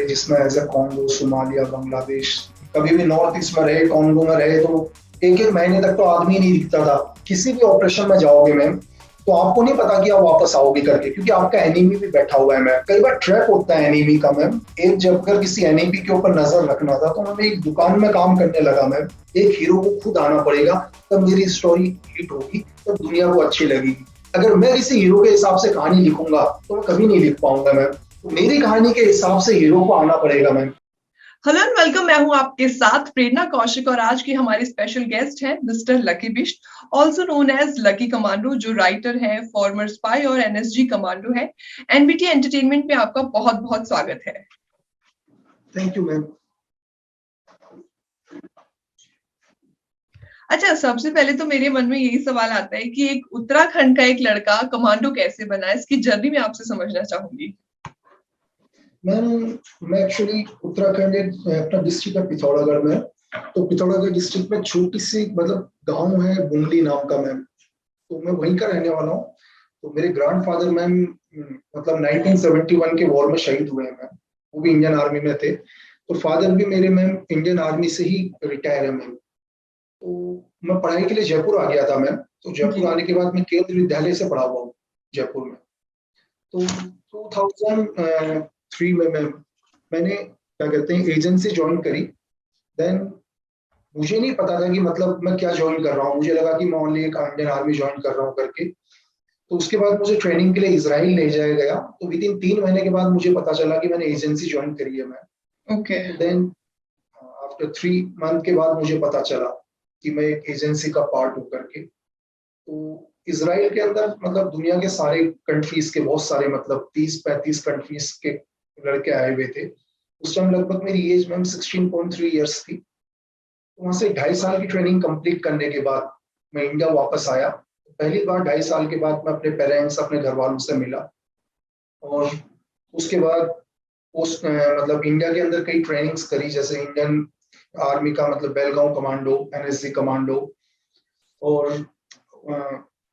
जिसमें as a Congo, Somalia, Bangladesh, कभी भी नॉर्थ ईस्ट में रहे, कॉन्गो में रहे, तो एक एक महीने तक तो आदमी नहीं दिखता था। किसी भी ऑपरेशन में जाओगे मैम, तो आपको नहीं पता कि आप वापस आओगे करके, क्योंकि आपका एनिमी भी बैठा हुआ है मैम। कई बार ट्रैप होता है एनिमी का मैम। एक जब अगर किसी एनिमी के ऊपर नजर रखना था, तो मैं एक दुकान में काम करने लगा मैम। एक हीरो को खुद आना पड़ेगा, तब मेरी स्टोरी हिट होगी, तब दुनिया को अच्छी लगेगी। अगर मैं किसी हीरो के हिसाब से कहानी लिखूंगा, तो मैं कभी नहीं लिख पाऊंगा मैम। तो मेरी कहानी के हिसाब से हीरो को आना पड़ेगा मैम। Hello and welcome. मैं हूं आपके साथ प्रेरणा कौशिक और आज की हमारी स्पेशल गेस्ट हैं mister Lucky Bisht, also known as Lucky commando, जो राइटर हैं, फॉर्मर स्पाई और एनएसजी कमांडो है। एनबीटी एंटरटेनमेंट में आपका बहुत बहुत स्वागत है। Thank you ma'am. अच्छा, सबसे पहले तो मेरे मन में यही सवाल आता है कि एक उत्तराखंड का एक लड़का कमांडो कैसे बना, इसकी जर्नी में आपसे समझना चाहूंगी। मैम, मैं एक्चुअली उत्तराखंड अपना डिस्ट्रिक्ट है पिथौरागढ़ में। तो पिथौरागढ़ डिस्ट्रिक्ट में छोटी सी मतलब गांव है बुंगली नाम का मैम। तो मैं वहीं का रहने वाला हूँ। तो मेरे ग्रैंडफादर मैम मतलब 1971 के वॉर में शहीद हुए हैं मैम। वो भी इंडियन आर्मी में थे। तो फादर भी मेरे मैम इंडियन आर्मी से ही रिटायर है मैम। तो मैं पढ़ाई के लिए जयपुर आ गया था मैम। तो जयपुर आने के बाद मैं केंद्रीय विद्यालय से पढ़ा हुआ हूँ जयपुर में। तो 2003 में मैंने क्या कहते हैं एजेंसी ज्वाइन करी। देन मुझे नहीं पता था कि मतलब मैं क्या ज्वाइन कर रहा हूँ। मुझे लगा कि मैं ओनली एक इंडियन आर्मी ज्वाइन कर रहा हूँ करके। तो उसके बाद मुझे ट्रेनिंग के लिए इजराइल ले जाया गया। तो विद इन 3 महीने के बाद मुझे पता चला कि मैंने एजेंसी ज्वाइन करी है मैं। ओके। तो देन आफ्टर 3 मंथ के बाद मुझे पता चला कि मैं एक एजेंसी का पार्ट हूँ करके। तो इसराइल के अंदर मतलब दुनिया के सारे कंट्रीज के बहुत सारे मतलब 30-35 कंट्रीज के लड़के आए हुए थे। उस टाइम लगभग मेरी एज मैम 16.3 ईयर्स थी। तो वहां से 2.5 साल की ट्रेनिंग कंप्लीट करने के बाद मैं इंडिया वापस आया। पहली बार 2.5 साल के बाद मैं अपने पेरेंट्स, अपने घर वालों से मिला। और उसके बाद मतलब इंडिया के अंदर कई ट्रेनिंग्स करी, जैसे इंडियन आर्मी का मतलब बेलगांव कमांडो, एनएसजी कमांडो, और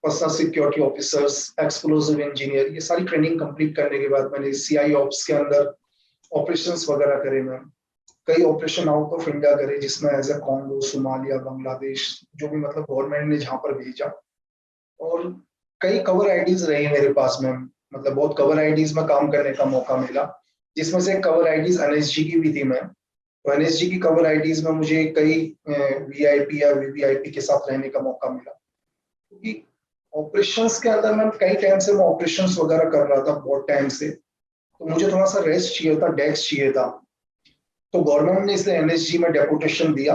personal security officers, explosive engineer, ये सारी ट्रेनिंग कंप्लीट करने के बाद मैंने सीआई ऑप्स के अंदर ऑपरेशंस वगैरह करे मैम। कई ऑपरेशन आउट ऑफ इंडिया करे, जिसमें as a Congo, Somalia, Bangladesh, जो भी मतलब गवर्नमेंट ने जहां पर भेजा। और कई कवर आईडीज रही मेरे पास मैम। मतलब बहुत कवर आईडीज में काम करने का मौका मिला, जिसमें से कवर आईडीज एनएसजी की भी थी मैम। तो एनएसजी की कवर आईडीज में मुझे कई वीआईपी या वीवीआईपी के साथ रहने का मौका मिला। क्योंकि ऑपरेशंस के अंदर मैम कई टाइम से मैं ऑपरेशंस वगैरह कर रहा था, बहुत टाइम से। तो मुझे थोड़ा सा रेस्ट चाहिए था, डेस्क चाहिए था। तो गवर्नमेंट ने इसलिए एनएसजी में डेपुटेशन दिया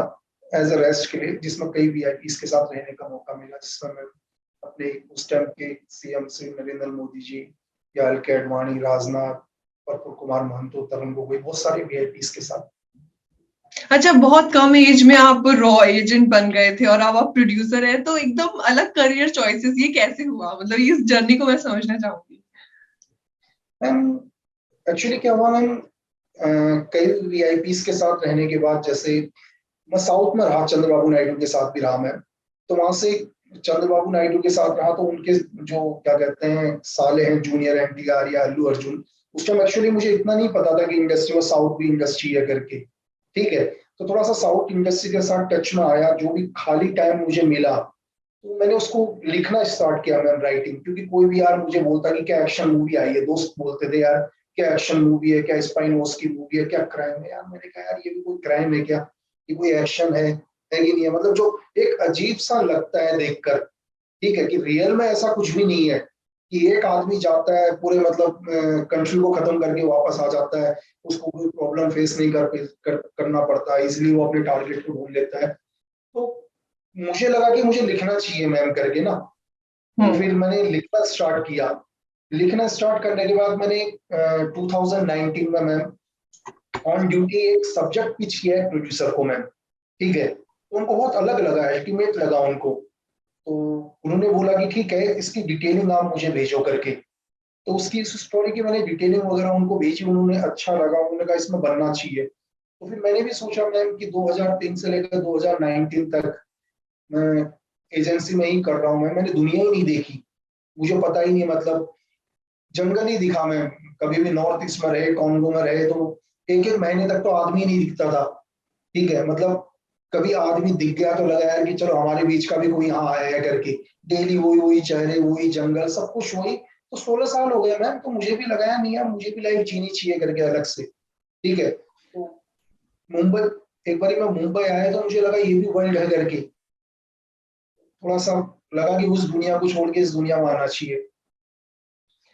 एज ए रेस्ट के लिए, जिसमें कई वीआईपी के साथ रहने का मौका मिला, जिसमें मैं अपने उस टाइम के सीएम श्री नरेंद्र मोदी जी, या एल के अडवाणी, राजनाथ, प्रफुल्ल कुमार महंतो, तरुण गोगोई, बहुत सारे वीआईपी के साथ। अच्छा, बहुत कम एज में आप रॉ एजेंट बन गए थे और अब आप प्रोड्यूसर हैं, तो एकदम अलग करियर चॉइसेस, ये कैसे हुआ? मतलब इस जर्नी को मैं समझना चाहूंगी। मैम एक्चुअली क्या हुआ मैम, कई वीआईपी के साथ रहने के बाद, जैसे मैं साउथ में रहा, चंद्रबाबू नायडू के साथ भी रहा मैं। तो वहां से चंद्रबाबू नायडू के साथ रहा, तो उनके जो क्या कहते हैं साले हैं, जूनियर एनटीआर या अल्लू अर्जुन, उस टाइम एक्चुअली मुझे इतना नहीं पता था कि इंडस्ट्री में साउथ भी इंडस्ट्री है करके। ठीक है। तो थोड़ा सा साउथ इंडस्ट्री के साथ टच में आया। जो भी खाली टाइम मुझे मिला, तो मैंने उसको लिखना स्टार्ट किया मैम, राइटिंग। क्योंकि कोई भी यार मुझे बोलता कि क्या एक्शन मूवी आई है, दोस्त बोलते थे यार क्या एक्शन मूवी है, क्या स्पाई नोस की मूवी है, क्या क्राइम है। यार मैंने कहा यार ये भी कोई क्राइम है क्या, ये कोई एक्शन है कि नहीं है। मतलब जो एक अजीब सा लगता है देखकर। ठीक है, कि रियल में ऐसा कुछ भी नहीं है कि एक आदमी जाता है पूरे मतलब कंट्री को खत्म करके वापस आ जाता है, उसको कोई प्रॉब्लम फेस नहीं करना पड़ता, इसलिए वो अपने टारगेट को ढूंढ लेता है। तो मुझे लगा कि मुझे लिखना चाहिए मैम करके ना। तो फिर मैंने लिखना स्टार्ट किया। लिखना स्टार्ट करने के बाद मैंने 2019 में मैम ऑन ड्यूटी एक सब्जेक्ट पिच किया है प्रोड्यूसर को मैम। ठीक है। तो उनको बहुत अलग लगा, अल्टीमेट लगा उनको। तो उन्होंने बोला कि ठीक है, इसकी डिटेलिंग आप मुझे भेजो करके। तो उसकी इस स्टोरी की मैंने डिटेलिंग वगैरह उनको भेजी। उन्होंने अच्छा लगा, उन्होंने कहा इसमें बनना चाहिए। तो फिर मैंने भी सोचा मैम कि 2003 से लेकर 2019 तक मैं एजेंसी में ही कर रहा हूँ। मैंने दुनिया ही नहीं देखी, मुझे पता ही नहीं मतलब जंगल ही दिखा मैं। कभी भी नॉर्थ ईस्ट में रहे, कॉन्गो में रहे, तो एक एक महीने तक तो आदमी नहीं दिखता था। ठीक है, मतलब कभी आदमी दिख गया तो लगा यार कि चलो हमारे बीच का भी कोई यहाँ आया है करके। डेली वही वही चेहरे, वही जंगल, सब कुछ वही। तो 16 साल हो गए मैम, तो मुझे भी लगाया नहीं यार, मुझे भी लाइफ जीनी चाहिए करके अलग से। ठीक है, तो मुंबई, एक बार मैं मुंबई आया तो मुझे लगा ये भी वर्ल्ड है करके। थोड़ा सा लगा कि उस दुनिया को छोड़ के इस दुनिया में आना चाहिए।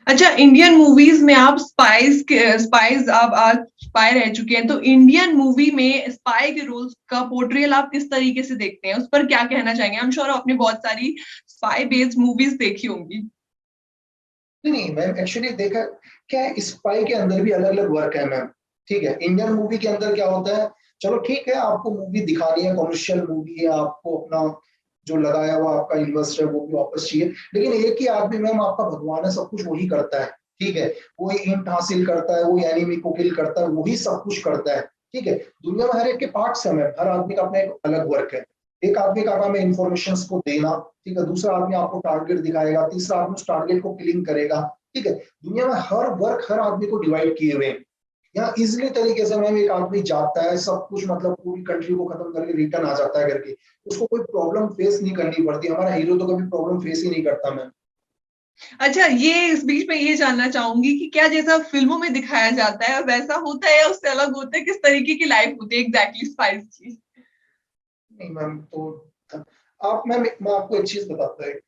अच्छा, इंडियन मूवीज में आप स्पाइस आप आज स्पाई रह चुके हैं, तो इंडियन मूवी में स्पाई के रोल्स का पोर्ट्रेयल आप किस तरीके से देखते हैं, उस पर क्या कहना चाहेंगे? आई एम श्योर आपने बहुत सारी स्पाई बेस्ड मूवीज देखी होंगी। नहीं मैम, एक्चुअली देखा क्या है, स्पाई के अंदर भी अलग अलग वर्क है मैम। ठीक है, इंडियन मूवी के अंदर क्या होता है, चलो ठीक है, आपको मूवी दिखानी है, कमर्शियल मूवी है, आपको अपना जो लगाया हुआ आपका इन्वेस्ट है वो भी वापस चाहिए। लेकिन एक ही आदमी मैम आपका भगवान है, सब कुछ वही करता है। ठीक है, वही इंट हासिल करता है, वही एनिमी को किल करता है, वही सब कुछ करता है। ठीक है, दुनिया में हर एक के पार्ट्स है मैम, हर आदमी का अपना एक अलग वर्क है। एक आदमी का काम है इन्फॉर्मेशन को देना। ठीक है, दूसरा आदमी आपको टारगेट दिखाएगा, तीसरा आदमी उस टारगेट को किलिंग करेगा। ठीक है, दुनिया में हर वर्क हर आदमी को डिवाइड किए हुए हैं। यहाँ इजिली तरीके से मैम एक आदमी जाता है, सब कुछ मतलब पूरी कंट्री को खत्म करके रिटर्न आ जाता है करके। उसको कोई प्रॉब्लम फेस नहीं करनी पड़ती। हमारा हीरो तो कभी प्रॉब्लम फेस ही नहीं करता मैम। अच्छा, ये इस बीच में ये जानना चाहूंगी कि क्या जैसा फिल्मों में दिखाया जाता है वैसा होता है या उससे अलग होता है? किस तरीके की लाइफ होती है एग्जैक्टली स्पाइस की? नहीं मैम, तो आप मैम मैं आपको एक चीज बताता है।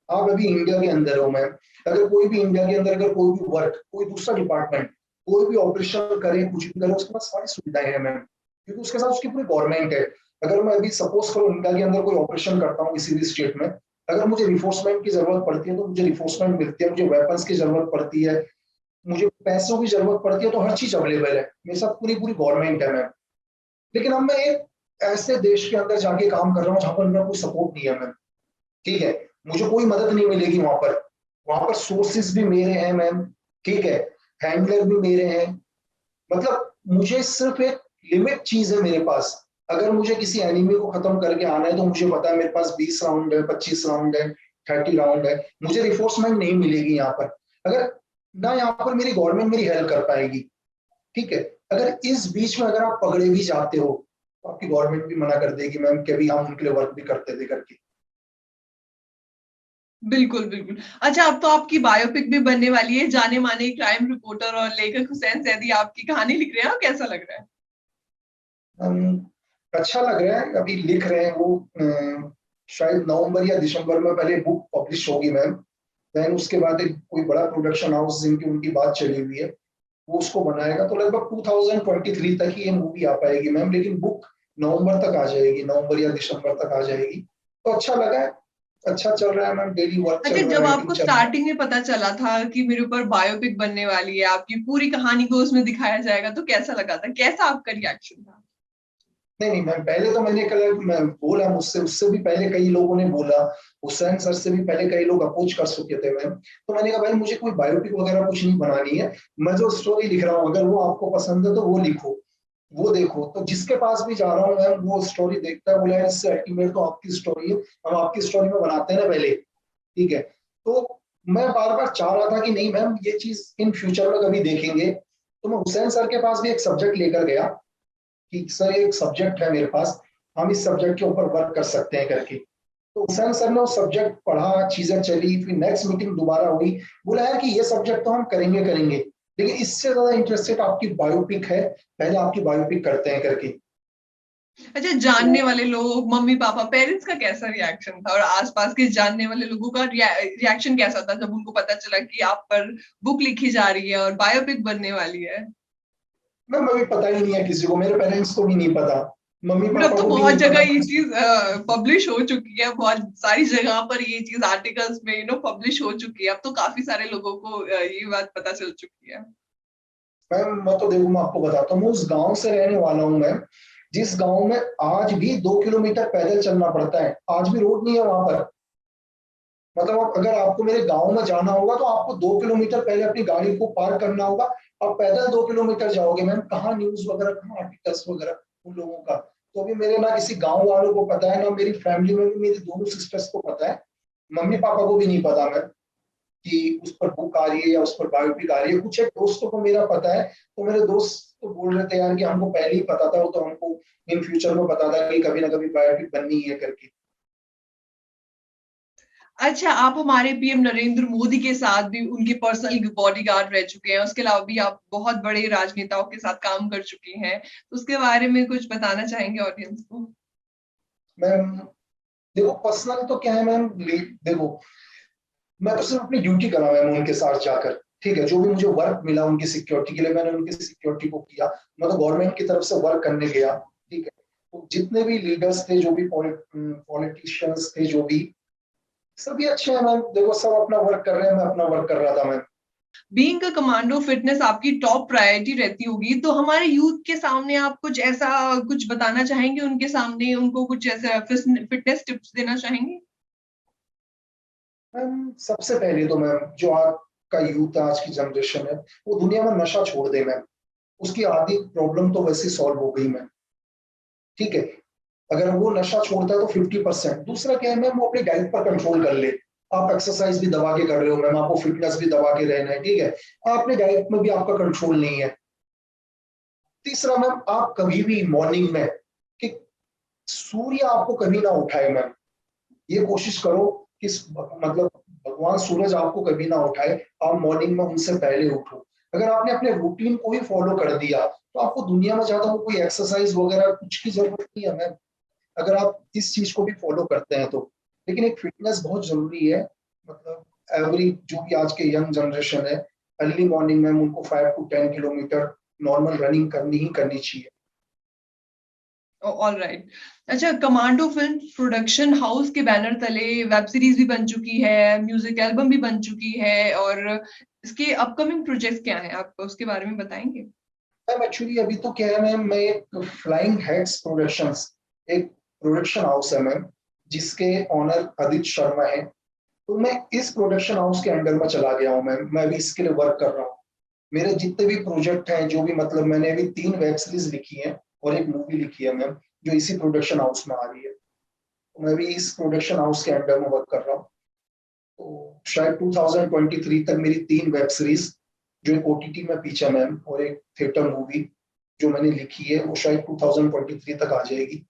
आप अभी इंडिया के अंदर हो मैम, अगर कोई भी इंडिया के अंदर अगर कोई भी वर्क, कोई दूसरा डिपार्टमेंट कोई भी ऑपरेशन करे, कुछ भी करे, उसके पास सारी सुविधाएं हैं मैम, क्योंकि उसके साथ उसकी पूरी गवर्नमेंट है। अगर मैं अभी सपोज करूँ इंडिया के अंदर कोई ऑपरेशन करता हूँ किसी भी स्टेट में, अगर मुझे रिफोर्समेंट की जरूरत पड़ती है तो मुझे रिफोर्समेंट मिलती है, मुझे वेपन्स की जरूरत पड़ती है, मुझे पैसों की जरूरत पड़ती है, तो हर चीज अवेलेबल है, मेरे साथ पूरी पूरी गवर्नमेंट है मैम। लेकिन अब मैं एक ऐसे देश के अंदर जाके काम कर रहा हूँ जहां पर मेरा कोई सपोर्ट नहीं है मैम। ठीक है, मुझे कोई मदद नहीं मिलेगी वहां पर। वहां पर सोर्सेस भी मेरे हैं मैम। ठीक है, हैंडलर भी मेरे हैं। मतलब मुझे सिर्फ एक लिमिट चीज है मेरे पास। अगर मुझे किसी एनिमी को खत्म करके आना है तो मुझे पता है मेरे पास 20 राउंड है, 25 राउंड है, 30 राउंड है। मुझे रिफोर्समेंट नहीं मिलेगी यहाँ पर, अगर ना यहाँ पर मेरी गवर्नमेंट मेरी हेल्प कर पाएगी। ठीक है, अगर इस बीच में अगर आप पकड़े भी जाते हो तो आपकी गवर्नमेंट भी मना कर देगी मैम कि अभी हम उनके लिए वर्क भी करते थे करके। बिल्कुल, बिल्कुल। अच्छा, अब तो आपकी बायोपिक भी बनने वाली है, जाने माने क्राइम रिपोर्टर और लेखक हुसैन सैदी आपकी कहानी लिख रहे हैं, कैसा लग रहा है? हम, अच्छा लग रहा है, अभी लिख रहे हैं वो। शायद नवंबर या दिसंबर में पहले बुक पब्लिश होगी मैम। देन उसके बाद एक कोई बड़ा प्रोडक्शन हाउस जिनकी उनकी बात चली हुई है, वो उसको बनाएगा, तो लगभग 2023 तक ही ये मूवी आ पाएगी मैम। लेकिन बुक नवंबर तक आ जाएगी, नवंबर या दिसंबर तक आ जाएगी। तो अच्छा लगा है, अच्छा चल रहा है मैम, डेली वर्क चल अच्छा, रहा है, जब राइटिंग आपको चल रहा है। स्टार्टिंग में पता चला था कि मेरे ऊपर बायोपिक बनने वाली है, आपकी पूरी कहानी को उसमें दिखाया जाएगा, तो कैसा लगा था? कैसा आपका रिएक्शन था? नहीं नहीं मैम, पहले तो मैंने कल मैं बोला, मुझसे उससे भी पहले कई लोगों ने बोला, हुसैन सर से भी पहले कई लोग अप्रोच कर चुके थे मैम। तो मैंने कहा भाई मुझे कोई बायोपिक वगैरह कुछ नहीं बनानी है, मैं जो स्टोरी लिख रहा हूँ अगर वो आपको पसंद है तो वो लिखो, वो देखो। तो जिसके पास भी जा रहा हूँ मैम, वो स्टोरी देखता है, बोला यार इससे अल्टीमेट तो आपकी स्टोरी है, हम आपकी स्टोरी में बनाते हैं ना पहले। ठीक है, तो मैं बार बार चाह रहा था कि नहीं मैम ये चीज इन फ्यूचर में कभी देखेंगे। तो मैं हुसैन सर के पास भी एक सब्जेक्ट लेकर गया कि सर एक सब्जेक्ट है मेरे पास, हम इस सब्जेक्ट के ऊपर वर्क कर सकते हैं करके। तो हुसैन सर ने वो सब्जेक्ट पढ़ा, चीजें चली, फिर नेक्स्ट मीटिंग दोबारा हुई, बोला यार कि ये सब्जेक्ट तो हम करेंगे करेंगे, लेकिन इससे ज्यादा इंटरेस्टेड आपकी बायोपिक है, पहले आपकी बायोपिक करते हैं करके। अच्छा, तो जानने वाले लोग, मम्मी पापा, पेरेंट्स का कैसा रिएक्शन था, और आसपास के जानने वाले लोगों का रिएक्शन कैसा था जब उनको पता चला कि आप पर बुक लिखी जा रही है और बायोपिक बनने वाली है? मैम अभी पता ही नहीं है किसी को, मेरे पेरेंट्स को भी नहीं पता, मम्मी फिर अब पापा तो को भी बहुत नहीं जगह पता ये बस। चीज पब्लिश हो चुकी है, बहुत सारी जगह पर ये चीज आर्टिकल्स में पब्लिश हो चुकी है, अब तो काफी सारे लोगों को ये बात पता चल चुकी है। मैम मैं तो देखो मैं आपको बताता हूँ, मैं उस गांव से रहने वाला हूँ मैम, जिस गांव में आज भी 2 किलोमीटर पैदल चलना पड़ता है, आज भी रोड नहीं है वहां पर। मतलब अगर आपको मेरे गांव में जाना होगा तो आपको 2 किलोमीटर पहले अपनी गाड़ी को पार्क करना होगा, आप पैदल 2 किलोमीटर जाओगे मैम। कहाँ न्यूज वगैरह, कहाँ आर्टिकल्स वगैरह उन लोगों का। तो अभी मेरे ना किसी गांव वालों को पता है, ना मेरी फैमिली में भी मेरी दोनों सिस्टर्स को पता है, मम्मी पापा को भी नहीं पता मैम। कि उस पर बुक आ रही है या उस पर बायोपिक आ रही है। कुछ एक दोस्तों को मेरा पता है, तो मेरे दोस्त तो बोल रहे थे यार कि हमको पहले ही पता था, वो तो हमको इन फ्यूचर में पता था कि कभी ना कभी बायोपिक बननी है करके। अच्छा, आप हमारे पीएम नरेंद्र मोदी के साथ भी उनके पर्सनल बॉडीगार्ड रह चुके हैं। उसके अलावा भी आप बहुत बड़े राजनेताओं के साथ काम कर चुकी हैं। तो उसके बारे में कुछ बताना चाहेंगे ऑडियंस को? मैम देखो, पर्सनल तो क्या है मैम, देखो मैं तो सिर्फ अपनी ड्यूटी करा मैम उनके साथ जाकर। ठीक है, जो भी मुझे वर्क मिला उनकी सिक्योरिटी के लिए, मैंने उनकी सिक्योरिटी को किया। मैं तो गवर्नमेंट की तरफ से वर्क करने गया। ठीक है, तो जितने भी लीडर्स थे, जो भी पॉलिटिशियंस थे, जो भी सभी अच्छे हैं मैम। देखो सब अपना वर्क कर रहे हैं, मैं अपना वर्क कर रहा था ma'am. Being a commando, fitness आपकी टॉप प्रायोरिटी रहती होगी, तो हमारे यूथ के सामने आप कुछ ऐसा कुछ बताना चाहेंगे? उनके सामने उनको कुछ ऐसा फिटनेस टिप्स देना चाहेंगे? मैम सबसे पहले तो मैम, जो आज का यूथ है, आज की जनरेशन है, वो दुनिया में नशा छोड़ दे मैम। उसकी आधी प्रॉब्लम तो वैसे सॉल्व हो गई मैम। ठीक है, अगर वो नशा छोड़ता है तो 50%। दूसरा क्या है मैम, वो अपनी डाइट पर कंट्रोल कर ले। आप एक्सरसाइज भी दबा के कर रहे हो मैम, आपको फिटनेस भी दबा के रहना है। ठीक है, आपने डाइट में भी आपका कंट्रोल नहीं है। तीसरा मैम, आप कभी भी मॉर्निंग में, कि सूर्य आपको कभी ना उठाए मैम। ये कोशिश करो कि मतलब भगवान सूरज आपको कभी ना उठाए, आप मॉर्निंग में उनसे पहले उठो। अगर आपने अपने रूटीन को ही फॉलो कर दिया, तो आपको दुनिया में ज्यादा वो कोई एक्सरसाइज वगैरह कुछ की जरूरत नहीं है मैम, अगर आप इस चीज को भी फॉलो करते हैं तो। लेकिन एक फिटनेस बहुत जरूरी है। मतलब एवरी जो भी आज के यंग जनरेशन है, अर्ली मॉर्निंग में उनको 5 to 10 किलोमीटर नॉर्मल रनिंग करनी ही करनी चाहिए। All right. अच्छा, कमांडो फिल्म प्रोडक्शन हाउस के बैनर तले वेब सीरीज भी बन चुकी है, म्यूजिक एल्बम भी बन चुकी है, और इसके अपकमिंग प्रोजेक्ट्स क्या हैं? आप उसके बारे में बताएंगे? मैम एक्चुअली अभी तो क्या है मैम, मैं एक फ्लाइंग हेड्स प्रोडक्शंस, एक प्रोडक्शन हाउस है मैम, जिसके ऑनर आदित्य शर्मा है। तो मैं इस प्रोडक्शन हाउस के अंडर में चला गया हूँ मैम, मैं अभी इसके लिए वर्क कर रहा हूँ। मेरे जितने भी प्रोजेक्ट हैं, जो भी मतलब मैंने अभी 3 वेब सीरीज लिखी है और एक मूवी लिखी है मैम, जो इसी प्रोडक्शन हाउस में आ रही है। तो मैं भी इस प्रोडक्शन हाउस के अंडर में वर्क कर रहा हूँ। तो शायद 2023 तक मेरी 3 वेब सीरीज, जो एक ओटीटी में पिक्चर मैम और एक थिएटर मूवी जो मैंने लिखी है, वो शायद 2023 तक आ जाएगी।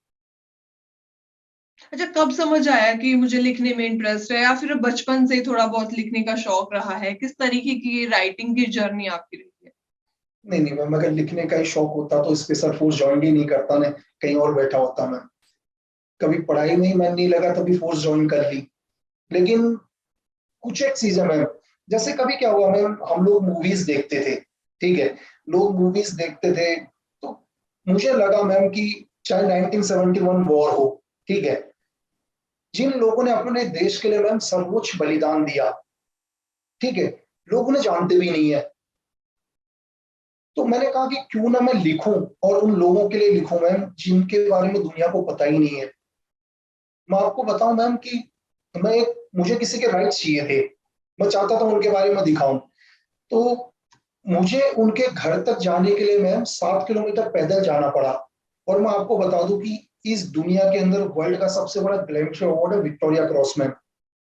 अच्छा, कब समझ आया कि मुझे लिखने में इंटरेस्ट है, या फिर बचपन से थोड़ा बहुत लिखने का शौक रहा है? किस तरीके की राइटिंग की जर्नी आपकी रही है? नहीं नहीं मैम, अगर लिखने का ही शौक होता तो स्पेशल फोर्स ज्वाइन ही नहीं करता, मैं कहीं और बैठा होता मैं। कभी पढ़ाई में ही मन नहीं लगा, तभी फोर्स ज्वाइन कर ली। लेकिन कुछ एक चीज है मैम, जैसे कभी क्या हुआ मैम, हम लोग मूवीज देखते थे। ठीक है, लोग मूवीज देखते थे, तो मुझे लगा मैम कि चाहे 1971 वॉर हो, ठीक है, जिन लोगों ने अपने देश के लिए मैम सर्वोच्च बलिदान दिया, ठीक है, लोग उन्हें जानते भी नहीं है। तो मैंने कहा कि क्यों ना मैं लिखूं, और उन लोगों के लिए लिखूं मैम जिनके बारे में दुनिया को पता ही नहीं है। मैं आपको बताऊं मैम कि मुझे किसी के राइट्स चाहिए थे, मैं चाहता था उनके बारे में दिखाऊं। तो मुझे उनके घर तक जाने के लिए मैम 7 किलोमीटर पैदल जाना पड़ा। और मैं आपको बता दूं कि इस दुनिया के अंदर वर्ल्ड का सबसे बड़ा ग्लैमर अवार्ड है विक्टोरिया क्रॉस मैम,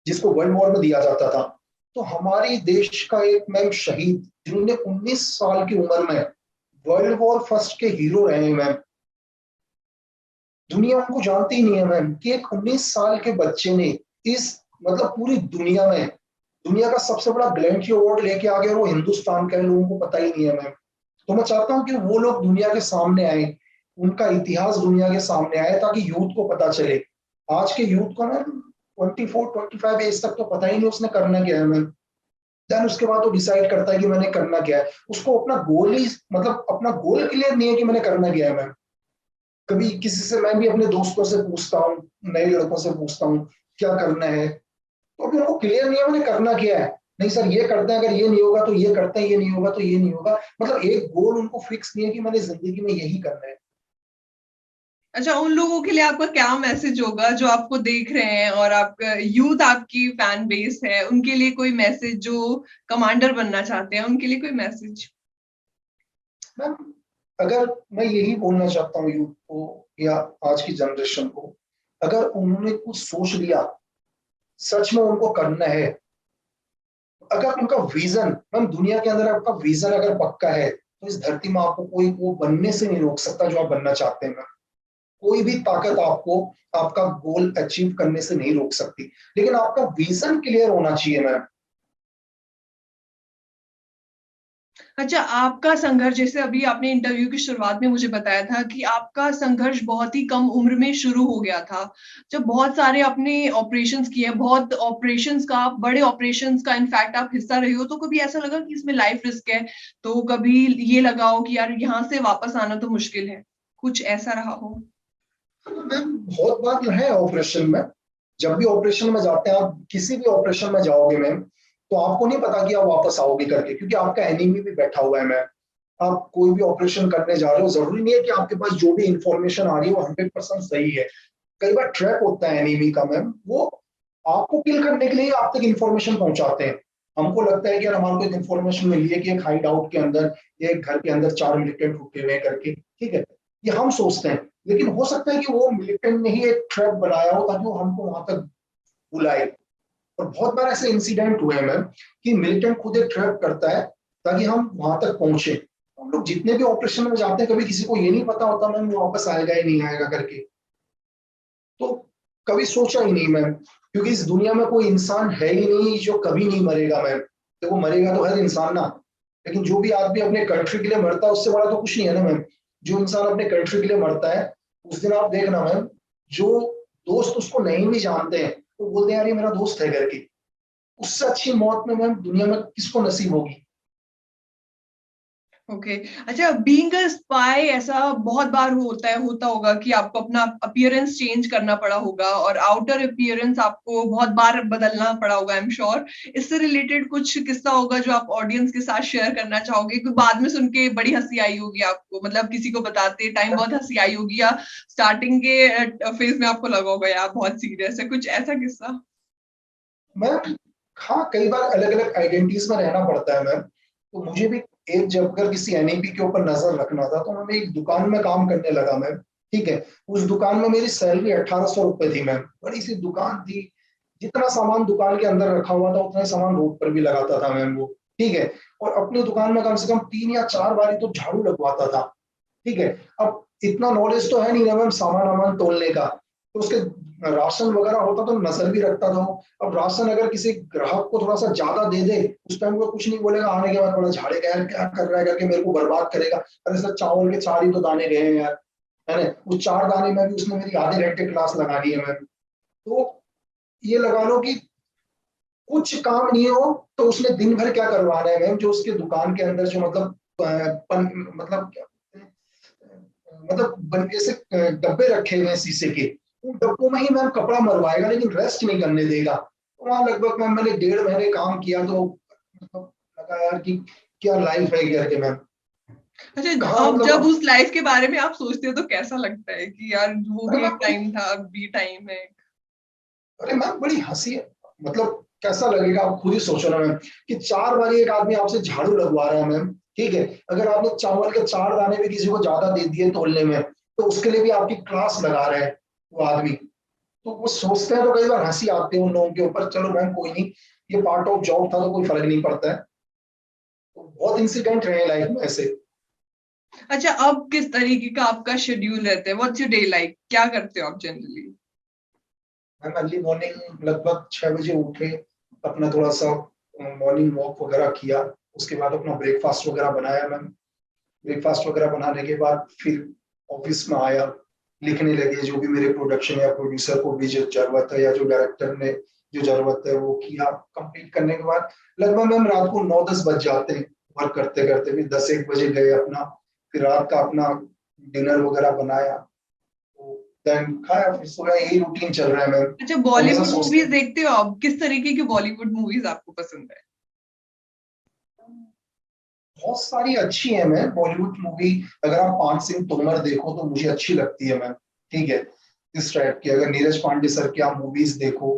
जिसको वर्ल्ड वॉर में दिया जाता था। तो हमारे देश का एक मैम शहीद, जिन्होंने 19 साल की उम्र में वर्ल्ड वॉर फर्स्ट के हीरो रहे हैं मैम, दुनिया उनको जानती ही नहीं है मैम, कि एक 19 साल के बच्चे ने इस मतलब पूरी दुनिया में दुनिया का सबसे बड़ा ग्लैमर अवार्ड लेके आ गया, और वो हिंदुस्तान का है, लोगों को पता ही नहीं है मैम। तो मैं चाहता हूँ कि वो लोग दुनिया के सामने आए, उनका इतिहास दुनिया के सामने आए, ताकि यूथ को पता चले। आज के यूथ को ना 24-25 एज तक तो पता ही नहीं उसने करना क्या है मैम। देन उसके बाद वो डिसाइड करता है कि मैंने करना क्या है। उसको अपना गोल ही मतलब अपना गोल क्लियर नहीं है कि मैंने करना क्या है मैम। कभी किसी से, मैं भी अपने दोस्तों से पूछता हूँ, नए लड़कों से पूछता हूँ क्या करना है, तो अभी उनको क्लियर नहीं है मैंने करना क्या है। नहीं सर ये करते हैं, अगर ये नहीं होगा तो ये करते हैं, ये नहीं होगा तो ये नहीं होगा। मतलब एक गोल उनको फिक्स नहीं है कि मैंने जिंदगी में यही करना है। अच्छा, उन लोगों के लिए आपका क्या मैसेज होगा जो आपको देख रहे हैं, और आपका यूथ आपकी फैन बेस है, उनके लिए कोई मैसेज, जो कमांडर बनना चाहते हैं उनके लिए कोई मैसेज? मैम अगर मैं यही बोलना चाहता हूँ यूथ को या आज की जनरेशन को, अगर उन्होंने कुछ सोच लिया, सच में उनको करना है, अगर उनका विजन, मैम दुनिया के अंदर आपका विजन अगर पक्का है तो इस धरती में आपको कोई वो बनने से नहीं रोक सकता जो आप बनना चाहते हैं मैम। कोई भी ताकत आपको आपका गोल अचीव करने से नहीं रोक सकती, लेकिन आपका विजन क्लियर होना चाहिए मैम। अच्छा, आपका संघर्ष, जैसे अभी आपने इंटरव्यू की शुरुआत में मुझे बताया था कि आपका संघर्ष बहुत ही कम उम्र में शुरू हो गया था। जब बहुत सारे आपने ऑपरेशंस किए, बहुत ऑपरेशंस का, बड़े ऑपरेशंस का इनफैक्ट आप हिस्सा रहे हो, तो कभी ऐसा लगा कि इसमें लाइफ रिस्क है? तो कभी ये लगा हो कि यार यहाँ से वापस आना तो मुश्किल है, कुछ ऐसा रहा हो? मैम बहुत बार है ऑपरेशन में। जब भी ऑपरेशन में जाते हैं, आप किसी भी ऑपरेशन में जाओगे मैम, तो आपको नहीं पता कि आप वापस आओगे करके, क्योंकि आपका एनिमी भी बैठा हुआ है मैम। आप कोई भी ऑपरेशन करने जा रहे हो, जरूरी नहीं है कि आपके पास जो भी इंफॉर्मेशन आ रही है वो 100% सही है। कई बार ट्रैप होता है एनिमी का मैम, वो आपको किल करने के लिए आप तक इंफॉर्मेशन पहुंचाते हैं। हमको लगता है कि यार हमारे को एक इंफॉर्मेशन मिली है कि एक हाइड आउट के अंदर, एक घर के अंदर 4 मिलिटेंट रुके हुए हैं करके, ठीक है, ये हम सोचते हैं। लेकिन हो सकता है कि वो मिलिटेंट ने ही एक ट्रैप बनाया हो ताकि वो हमको वहां तक बुलाए। और बहुत बार ऐसे इंसिडेंट हुए हैं मैम कि मिलिटेंट खुद एक ट्रैप करता है ताकि हम वहां तक पहुंचे। हम लोग जितने भी ऑपरेशन में जाते हैं, कभी किसी को ये नहीं पता होता मैम वो वापस आएगा या नहीं आएगा करके। तो कभी सोचा ही नहीं मैम, क्योंकि इस दुनिया में कोई इंसान है ही नहीं जो कभी नहीं मरेगा मैम। देखो मरेगा तो हर इंसान ना, लेकिन जो भी आदमी अपने कंट्री के लिए मरता है उससे बड़ा तो कुछ नहीं है ना मैम। जो इंसान अपने कंट्री के लिए मरता है, उस दिन आप देखना मैम, जो दोस्त उसको नहीं भी जानते हैं वो बोलते हैं यार ये मेरा दोस्त है करके। उससे अच्छी मौत में मैम दुनिया में किसको नसीब होगी। ओके। अच्छा, बीइंग अ स्पाई ऐसा बहुत बार होता होगा कि आपको अपना अपीयरेंस चेंज करना पड़ा होगा और आउटर अपीयरेंस आपको बहुत बार बदलना पड़ा होगा, आई एम श्योर। इससे रिलेटेड कुछ किस्सा होगा जो आप ऑडियंस के साथ शेयर करना चाहोगे? क्योंकि बाद में सुन के बड़ी हंसी आई होगी आपको, मतलब किसी को बताते टाइम बहुत हंसी आई होगी, या स्टार्टिंग के फेज में आपको लगा होगा यार बहुत सीरियस है, कुछ ऐसा किस्सा? मैम हाँ, कई बार अलग अलग आइडेंटिटीज में रहना पड़ता है मैम। तो मुझे भी एक जब अगर किसी एनईपी के ऊपर नजर रखना था, तो मैं एक दुकान में काम करने लगा मैम। ठीक है, उस दुकान में मेरी सैलरी 1800 रुपए थी मैम। बड़ी सी दुकान थी, जितना सामान दुकान के अंदर रखा हुआ था उतना ही सामान रोड पर भी लगाता था मैम वो। ठीक है, और अपनी दुकान में कम से कम 3 या 4 बारी तो झाड़ू लगवाता था। ठीक है, अब इतना नॉलेज तो है नहीं ना मैम सामान वामान तोलने का, तो उसके राशन वगैरह होता तो नजर भी रखता था। अब राशन अगर किसी ग्राहक को थोड़ा सा ज्यादा दे दे, उस टाइम वो कुछ नहीं बोलेगा, आने के बाद थोड़ा झाड़ेगा, यार क्या कर रहा है करके मेरे को बर्बाद करेगा। अरे सर चावल के 4 ही तो दाने गए हैं यार, है ना, उस 4 दाने में भी उसने मेरी आधे घंटे क्लास लगानी है मैम। तो ये लगा लो कि कुछ काम नहीं हो तो उसने दिन भर क्या करवाना है मैम, जो उसके दुकान के अंदर जो मतलब मतलब क्या मतलब ऐसे डब्बे रखे हुए हैं शीशे के, उन डब्बों में ही मैम कपड़ा मरवाएगा, लेकिन रेस्ट नहीं करने देगा। तो वहां लगभग मैम मैंने 1.5 महीने काम किया, तो मतलब लगा यार कि क्या लाइफ है करके मैम। अच्छा, कहाँ अब जब मतलब, उस लाइफ के बारे में आप सोचते हो तो कैसा लगता है कि यार वो अरे भी एक मैम बड़ी, टाइम था, अब भी टाइम है? अरे मैम बड़ी हंसी है। मतलब कैसा लगेगा आप खुद ही सोचो ना मैम, कि 4 बारी एक आदमी आपसे झाड़ू लगवा रहा है मैम। ठीक है, अगर आपने चावल के 4 दाने भी किसी को ज्यादा दे दिए तोलने में, तो उसके लिए भी आपकी क्लास लगा रहा है वो आदमी। तो वो सोचते हैं तो कई बार हंसी आती है उन लोगों के ऊपर। चलो मैम कोई नहीं, ये पार्ट ऑफ जॉब था तो कोई फर्क नहीं पड़ता है। तो बहुत इंसिडेंट रहे लाइफ में ऐसे। अच्छा, अब किस तरीके का आपका शेड्यूल रहता है? What's your day like? क्या करते हो आप जनरली? मैम अर्ली मॉर्निंग लगभग 6 बजे उठे, अपना थोड़ा सा मॉर्निंग वॉक वगैरह किया, उसके बाद अपना ब्रेकफास्ट वगैरह बनाया मैम। ब्रेकफास्ट वगैरह बनाने के बाद फिर ऑफिस में आया, लिखने लगे जो भी मेरे प्रोडक्शन या प्रोड्यूसर को भी जो जरूरत है या जो डायरेक्टर ने जो जरूरत है वो किया। कंप्लीट करने के बाद लगभग मैम रात को 9-10 बज जाते हैं वर्क करते करते। फिर 10-1 बजे गए अपना, फिर रात का अपना डिनर वगैरह बनाया, तो देन खाया, फिर सोया। यही रूटीन चल रहा है मैम। अच्छा, हमेशा बॉलीवुड सोचते मूवीज हैं, देखते हो आप? किस तरीके की बॉलीवुड मूवीज आपको पसंद है? बहुत सारी अच्छी है मैम बॉलीवुड मूवी। अगर आप 5 सिंह तोमर देखो तो मुझे अच्छी लगती है मैम। ठीक है, इस टाइप की अगर नीरज पांडे सर की आप मूवीज देखो,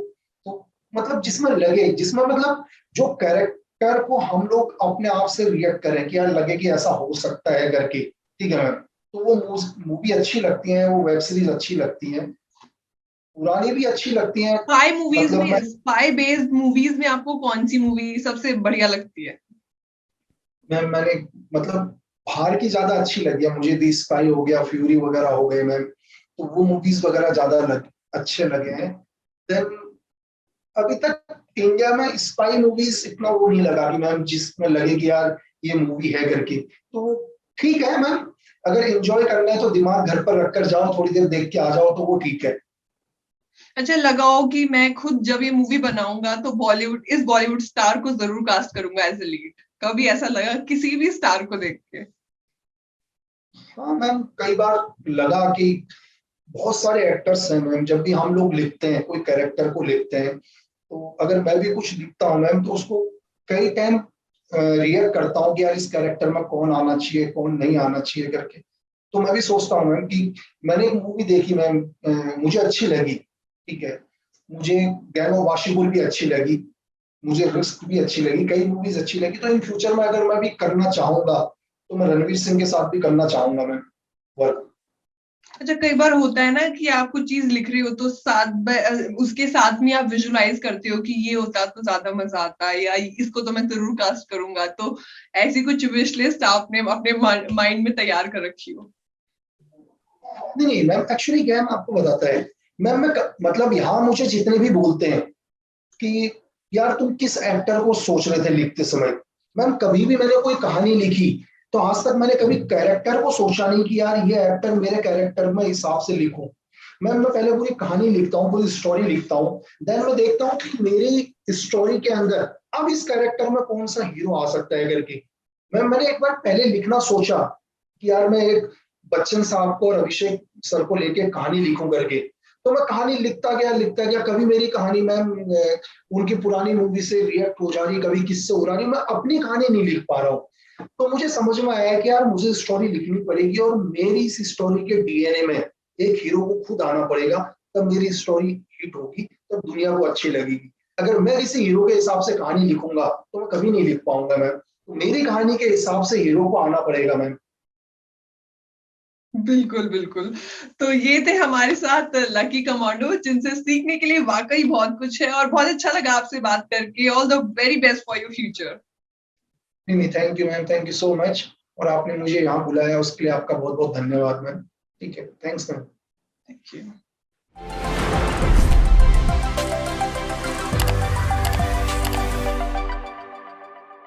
तो मतलब जिसमें लगे, जिसमें मतलब जो कैरेक्टर को हम लोग अपने आप से रिएक्ट करें कि यार लगे कि ऐसा हो सकता है करके। ठीक है मैम, तो वो मूवी अच्छी लगती है, वो वेब सीरीज अच्छी लगती है। पुरानी भी अच्छी लगती हैं। स्पाई मूवीज मतलब में, स्पाई बेस्ड मूवीज में आपको कौन सी मूवी सबसे बढ़िया लगती है? मैंने मतलब बाहर की ज्यादा अच्छी लगी है मुझे, दी स्पाई हो गया, फ्यूरी वगैरह हो गए मैम, तो वो मूवीज वगैरह ज्यादा अच्छे लगे हैं। देन अभी तक इंडिया में स्पाई मूवीज इतना वो नहीं लगा कि मैम जिसमें लगे कि यार ये मूवी है करके। तो ठीक है मैम, अगर एंजॉय करना है तो दिमाग घर पर रखकर जाओ, थोड़ी देर देख के आ जाओ तो वो ठीक है। अच्छा, लगाओ कि मैं खुद जब ये मूवी बनाऊंगा तो बॉलीवुड स्टार को जरूर कास्ट करूंगा एज ए लीड, कभी ऐसा लगा किसी भी स्टार को देख के? हाँ मैम, कई बार लगा कि बहुत सारे एक्टर्स हैं मैम, जब भी हम लोग लिखते हैं कोई कैरेक्टर को लिखते हैं, तो अगर मैं भी कुछ लिखता हूँ मैम तो उसको कई टाइम रिएक्ट करता हूँ कि यार इस कैरेक्टर में कौन आना चाहिए कौन नहीं आना चाहिए करके। तो मैं भी सोचता हूँ मैम कि मैंने एक मूवी देखी मैम, मुझे अच्छी लगी, ठीक है, मुझे गैंग ऑफ वासेपुर भी अच्छी लगी, मुझे रिस्क भी अच्छी लगी, कई मूवीज अच्छी लगी। तो इन फ्यूचर में अगर मैं भी करना चाहूंगा तो मैं रणवीर सिंह के साथ भी करना चाहूंगा मैम वर्क। अच्छा, कई बार होता है ना कि आप कुछ चीज लिख रही हो तो उसके साथ में आप विजुलाइज करते हो कि ये होता तो ज्यादा मजा आता, या इसको तो मैं जरूर कास्ट करूंगा, तो ऐसी कुछ विश लिस्ट आपने अपने माइंड में तैयार कर रखी हो? नहीं नहीं मैम, एक्चुअली क्या है मैं आपको बताता है मैम, मतलब यहाँ मुझे जितने भी बोलते हैं कि यार तुम किस एक्टर को सोच रहे थे लिखते समय, मैम कभी भी मैंने कोई कहानी लिखी तो आज तक मैंने कभी कैरेक्टर को सोचा नहीं कि यार ये एक्टर मेरे कैरेक्टर में हिसाब से लिखूं। मैम मैं पहले पूरी कहानी लिखता हूँ, पूरी स्टोरी लिखता हूँ, देन मैं देखता हूँ कि मेरी स्टोरी के अंदर अब इस कैरेक्टर में कौन सा हीरो आ सकता है करके। मैम मैंने एक बार पहले लिखना सोचा कि यार मैं एक बच्चन साहब को और अभिषेक सर को लेके कहानी लिखूं करके। तो मैं कहानी लिखता गया, कभी मेरी कहानी मैम उनकी पुरानी मूवी से रिएक्ट हो जा रही, कभी किससे हो रही, मैं अपनी कहानी नहीं लिख पा रहा हूँ। तो मुझे समझ में आया कि यार मुझे स्टोरी लिखनी पड़ेगी और मेरी इस स्टोरी के डीएनए में एक हीरो को खुद आना पड़ेगा, तब मेरी स्टोरी हिट होगी, तब दुनिया को अच्छी लगेगी। अगर मैं किसी हीरो के हिसाब से कहानी लिखूंगा तो मैं कभी नहीं लिख पाऊंगा मैम, तो मेरी कहानी के हिसाब से हीरो को आना पड़ेगा मैम। बिल्कुल बिल्कुल। तो ये थे हमारे साथ लकी कमांडो, जिनसे सीखने के लिए वाकई बहुत कुछ है, और बहुत अच्छा लगा आपसे बात करके। All the very best for your future. नहीं नहीं, thank you ma'am, thank you so much. और आपने मुझे यहाँ बुलाया उसके लिए आपका बहुत बहुत धन्यवाद मैम। ठीक है, थैंक्स मैम। Thank you.